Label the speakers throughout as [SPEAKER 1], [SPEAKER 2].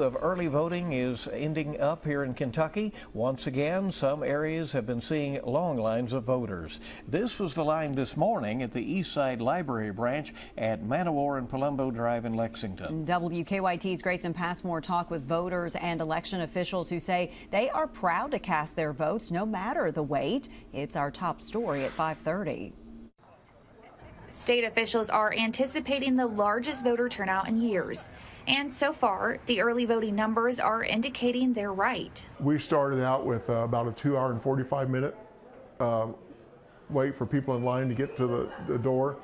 [SPEAKER 1] of early voting is ending up here in Kentucky. Once again, some areas have been seeing long lines of voters. This was the line this morning at the East Side Library branch at Manowar and Palumbo Drive in Lexington.
[SPEAKER 2] WKYT's Grayson Passmore talked with voters and election officials who say they are proud to cast their votes no matter the wait. It's our top story at 5:30.
[SPEAKER 3] State officials are anticipating the largest voter turnout in years. And so far, the early voting numbers are indicating they're right.
[SPEAKER 4] We started out with about a 2 hour and 45-minute wait for people in line to get to the door.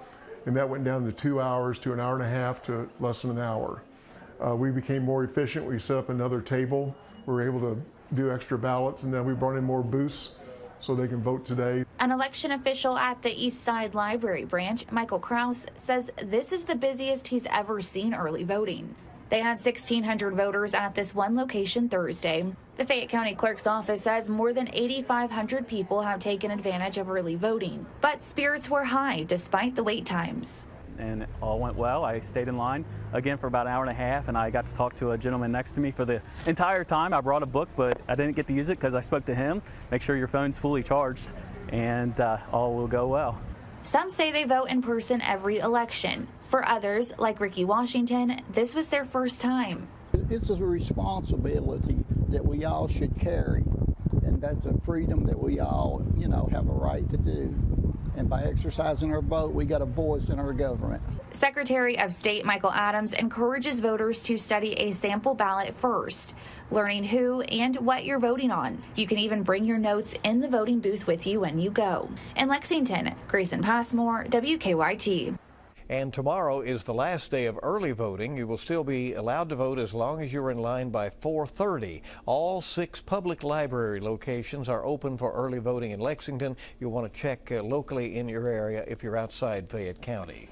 [SPEAKER 4] And that went down to 2 hours to an hour and a half to less than an hour. We became more efficient. We set up another table. We were able to do extra ballots, and then we brought in more booths so they can vote today.
[SPEAKER 3] An election official at the East Side Library branch, Michael Kraus, says this is the busiest he's ever seen early voting. They had 1,600 voters at this one location Thursday. The Fayette County Clerk's office says more than 8,500 people have taken advantage of early voting. But spirits were high despite the wait times.
[SPEAKER 5] And it all went well. I stayed in line again for about an hour and a half, and I got to talk to a gentleman next to me for the entire time. I brought a book, but I didn't get to use it because I spoke to him. Make sure your phone's fully charged, and all will go well.
[SPEAKER 3] Some say they vote in person every election. For others, like Ricky Washington, this was their first time.
[SPEAKER 6] It's a responsibility that we all should carry, and that's a freedom that we all, have a right to do. And by exercising our vote, we got a voice in our government.
[SPEAKER 3] Secretary of State Michael Adams encourages voters to study a sample ballot first, learning who and what you're voting on. You can even bring your notes in the voting booth with you when you go. In Lexington, Grayson Passmore, WKYT.
[SPEAKER 1] And tomorrow is the last day of early voting. You will still be allowed to vote as long as you're in line by 4:30. All 6 public library locations are open for early voting in Lexington. You'll want to check locally in your area if you're outside Fayette County.